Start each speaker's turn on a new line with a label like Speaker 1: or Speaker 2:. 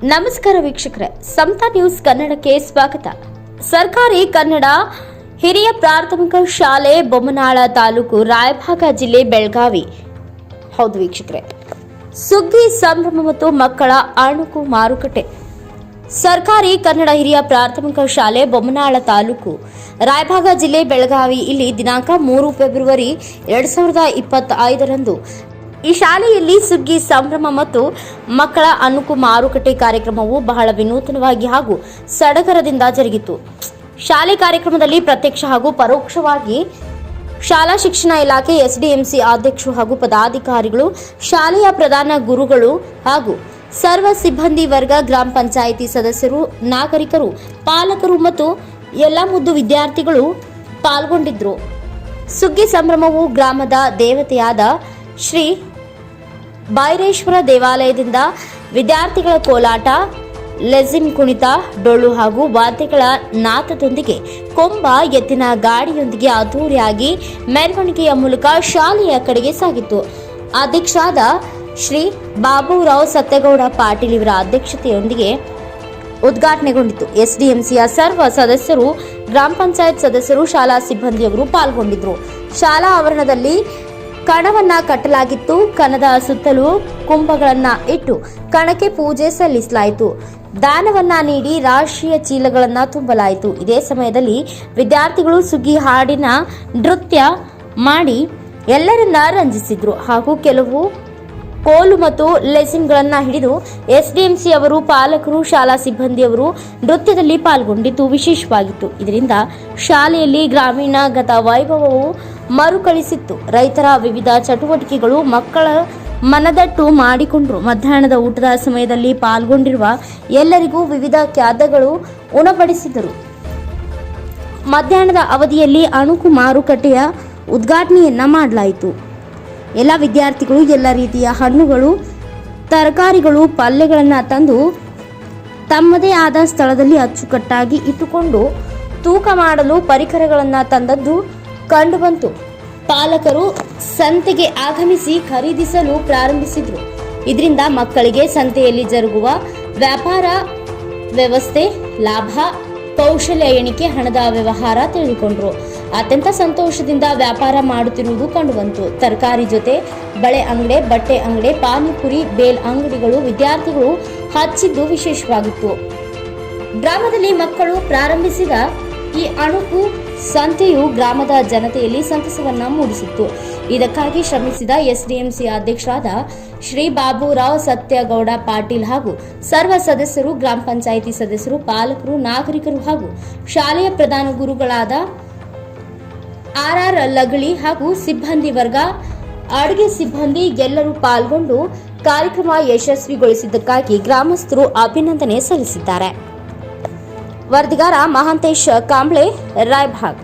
Speaker 1: ನಮಸ್ಕಾರ ವೀಕ್ಷಕರೇ, ಸಮತಾ ನ್ಯೂಸ್ ಕನ್ನಡಕ್ಕೆ ಸ್ವಾಗತ. ಸರ್ಕಾರಿ ಕನ್ನಡ ಹಿರಿಯ ಪ್ರಾಥಮಿಕ ಶಾಲೆ ಬೊಮ್ಮನಾಳ ತಾಲೂಕು ರಾಯಭಾಗ ಜಿಲ್ಲೆ ಬೆಳಗಾವಿ. ಹೌದು ವೀಕ್ಷಕರೇ, ಸುಗ್ಗಿ ಸಂಭ್ರಮ ಮತ್ತು ಮಕ್ಕಳ ಅಣುಕು ಮಾರುಕಟ್ಟೆ. ಸರ್ಕಾರಿ ಕನ್ನಡ ಹಿರಿಯ ಪ್ರಾಥಮಿಕ ಶಾಲೆ ಬೊಮ್ಮನಾಳ ತಾಲೂಕು ರಾಯಭಾಗ ಜಿಲ್ಲೆ ಬೆಳಗಾವಿ ಇಲ್ಲಿ ದಿನಾಂಕ 3 ಫೆಬ್ರವರಿ 2025ರಂದು ಈ ಶಾಲೆಯಲ್ಲಿ ಸುಗ್ಗಿ ಸಂಭ್ರಮ ಮತ್ತು ಮಕ್ಕಳ ಅಣುಕು ಮಾರುಕಟ್ಟೆ ಕಾರ್ಯಕ್ರಮವು ಬಹಳ ವಿನೂತನವಾಗಿ ಹಾಗೂ ಸಡಗರದಿಂದ ಜರುಗಿತು. ಶಾಲೆ ಕಾರ್ಯಕ್ರಮದಲ್ಲಿ ಪ್ರತ್ಯಕ್ಷ ಹಾಗೂ ಪರೋಕ್ಷವಾಗಿ ಶಾಲಾ ಶಿಕ್ಷಣ ಇಲಾಖೆ ಎಸ್ಡಿಎಂಸಿ ಅಧ್ಯಕ್ಷರು ಹಾಗೂ ಪದಾಧಿಕಾರಿಗಳು, ಶಾಲೆಯ ಪ್ರಧಾನ ಗುರುಗಳು ಹಾಗೂ ಸರ್ವ ಸಿಬ್ಬಂದಿ ವರ್ಗ, ಗ್ರಾಮ ಪಂಚಾಯಿತಿ ಸದಸ್ಯರು, ನಾಗರಿಕರು, ಪಾಲಕರು ಮತ್ತು ಎಲ್ಲ ಮುದ್ದು ವಿದ್ಯಾರ್ಥಿಗಳು ಪಾಲ್ಗೊಂಡಿದ್ದರು. ಸುಗ್ಗಿ ಸಂಭ್ರಮವು ಗ್ರಾಮದ ದೇವತೆಯಾದ ಶ್ರೀ ಬೈರೇಶ್ವರ ದೇವಾಲಯದಿಂದ ವಿದ್ಯಾರ್ಥಿಗಳ ಕೋಲಾಟ, ಲೆಜಿಮ್ ಕುಣಿತ, ಡೊಳ್ಳು ಹಾಗೂ ವಾದ್ಯಗಳ ನಾದದೊಂದಿಗೆ ಕೊಂಬ ಎತ್ತಿನ ಗಾಡಿಯೊಂದಿಗೆ ಅದ್ದೂರಿಯಾಗಿ ಮೆರವಣಿಗೆಯ ಮೂಲಕ ಶಾಲೆಯ ಕಡೆಗೆ ಸಾಗಿತು. ಅಧ್ಯಕ್ಷರಾದ ಶ್ರೀ ಬಾಬುರಾವ್ ಸತ್ಯಗೌಡ ಪಾಟೀಲ್ ಇವರ ಅಧ್ಯಕ್ಷತೆಯೊಂದಿಗೆ ಉದ್ಘಾಟನೆಗೊಂಡಿತು. ಎಸ್ಡಿಎಂಸಿಯ ಸರ್ವ ಸದಸ್ಯರು, ಗ್ರಾಮ ಪಂಚಾಯತ್ ಸದಸ್ಯರು, ಶಾಲಾ ಸಿಬ್ಬಂದಿಯವರು ಪಾಲ್ಗೊಂಡಿದ್ದರು. ಶಾಲಾ ಆವರಣದಲ್ಲಿ ಕಣವನ್ನ ಕಟ್ಟಲಾಗಿತ್ತು. ಕಣದ ಸುತ್ತಲೂ ಕುಂಭಗಳನ್ನ ಇಟ್ಟು ಕಣಕ್ಕೆ ಪೂಜೆ ಸಲ್ಲಿಸಲಾಯಿತು. ದಾನವನ್ನ ನೀಡಿ ರಾಷ್ಟ್ರೀಯ ಚೀಲಗಳನ್ನ ತುಂಬಲಾಯಿತು. ಇದೇ ಸಮಯದಲ್ಲಿ ವಿದ್ಯಾರ್ಥಿಗಳು ಸುಗ್ಗಿ ಹಾಡಿನ ನೃತ್ಯ ಮಾಡಿ ಎಲ್ಲರನ್ನ ರಂಜಿಸಿದ್ರು ಹಾಗೂ ಕೆಲವು ಕೋಲು ಮತ್ತು ಲೆಸಿನ್ಗಳನ್ನ ಹಿಡಿದು ಎಸ್ಡಿಎಂಸಿ ಅವರು, ಪಾಲಕರು, ಶಾಲಾ ಸಿಬ್ಬಂದಿಯವರು ನೃತ್ಯದಲ್ಲಿ ಪಾಲ್ಗೊಂಡಿದ್ದು ವಿಶೇಷವಾಗಿತ್ತು. ಇದರಿಂದ ಶಾಲೆಯಲ್ಲಿ ಗ್ರಾಮೀಣ ಗತ ವೈಭವವು ಮರುಕಳಿಸಿತ್ತು. ರೈತರ ವಿವಿಧ ಚಟುವಟಿಕೆಗಳು ಮಕ್ಕಳ ಮನದಟ್ಟು ಮಾಡಿಕೊಂಡರು. ಮಧ್ಯಾಹ್ನದ ಊಟದ ಸಮಯದಲ್ಲಿ ಪಾಲ್ಗೊಂಡಿರುವ ಎಲ್ಲರಿಗೂ ವಿವಿಧ ಖಾದ್ಯಗಳು ಉಣಬಡಿಸಿದರು. ಮಧ್ಯಾಹ್ನದ ಅವಧಿಯಲ್ಲಿ ಅಣುಕು ಮಾರುಕಟ್ಟೆಯ ಉದ್ಘಾಟನೆಯನ್ನ ಮಾಡಲಾಯಿತು. ಎಲ್ಲ ವಿದ್ಯಾರ್ಥಿಗಳು ಎಲ್ಲ ರೀತಿಯ ಹಣ್ಣುಗಳು, ತರಕಾರಿಗಳು, ಪಲ್ಯಗಳನ್ನು ತಂದು ತಮ್ಮದೇ ಆದ ಸ್ಥಳದಲ್ಲಿ ಅಚ್ಚುಕಟ್ಟಾಗಿ ಇಟ್ಟುಕೊಂಡು ತೂಕ ಮಾಡಲು ಪರಿಕರಗಳನ್ನು ತಂದದ್ದು ಕಂಡುಬಂತು. ಪಾಲಕರು ಸಂತೆಗೆ ಆಗಮಿಸಿ ಖರೀದಿಸಲು ಪ್ರಾರಂಭಿಸಿದರು. ಇದರಿಂದ ಮಕ್ಕಳಿಗೆ ಸಂತೆಯಲ್ಲಿ ಜರುಗುವ ವ್ಯಾಪಾರ ವ್ಯವಸ್ಥೆ, ಲಾಭ, ಕೌಶಲ್ಯ ಎಣಿಕೆ, ಹಣದ ವ್ಯವಹಾರ ತಿಳಿದುಕೊಂಡರು. ಅತ್ಯಂತ ಸಂತೋಷದಿಂದ ವ್ಯಾಪಾರ ಮಾಡುತ್ತಿರುವುದು ಕಂಡುಬಂತು. ತರಕಾರಿ ಜೊತೆ ಬಳೆ ಅಂಗಡಿ, ಬಟ್ಟೆ ಅಂಗಡಿ, ಪಾನಿಪುರಿ, ಬೇಲ್ ಅಂಗಡಿಗಳು ವಿದ್ಯಾರ್ಥಿಗಳು ಹಚ್ಚಿದ್ದು ವಿಶೇಷವಾಗಿತ್ತು. ಗ್ರಾಮದಲ್ಲಿ ಮಕ್ಕಳು ಪ್ರಾರಂಭಿಸಿದ ಈ ಅಣುಕು ಸಂತೆಯು ಗ್ರಾಮದ ಜನತೆಯಲ್ಲಿ ಸಂತಸವನ್ನ ಮೂಡಿಸಿತ್ತು. ಇದಕ್ಕಾಗಿ ಶ್ರಮಿಸಿದ ಎಸ್ಡಿಎಂಸಿ ಅಧ್ಯಕ್ಷರಾದ ಶ್ರೀ ಬಾಬುರಾವ್ ಸತ್ಯಗೌಡ ಪಾಟೀಲ್ ಹಾಗೂ ಸರ್ವ ಸದಸ್ಯರು, ಗ್ರಾಮ ಪಂಚಾಯಿತಿ ಸದಸ್ಯರು, ಪಾಲಕರು, ನಾಗರಿಕರು ಹಾಗೂ ಶಾಲೆಯ ಪ್ರಧಾನ ಗುರುಗಳಾದ ಆರ್ ಲಗಳಿ ಹಾಗೂ ಸಿಬ್ಬಂದಿ ವರ್ಗ, ಅಡುಗೆ ಸಿಬ್ಬಂದಿ ಎಲ್ಲರೂ ಪಾಲ್ಗೊಂಡು ಕಾರ್ಯಕ್ರಮ ಯಶಸ್ವಿಗೊಳಿಸಿದ್ದಕ್ಕಾಗಿ ಗ್ರಾಮಸ್ಥರು ಅಭಿನಂದನೆ ಸಲ್ಲಿಸಿದ್ದಾರೆ. ವರದಿಗಾರ ಮಹಾಂತೇಶ್ ಕಾಂಬ್ಳೆ, ರಾಯಭಾಗ್.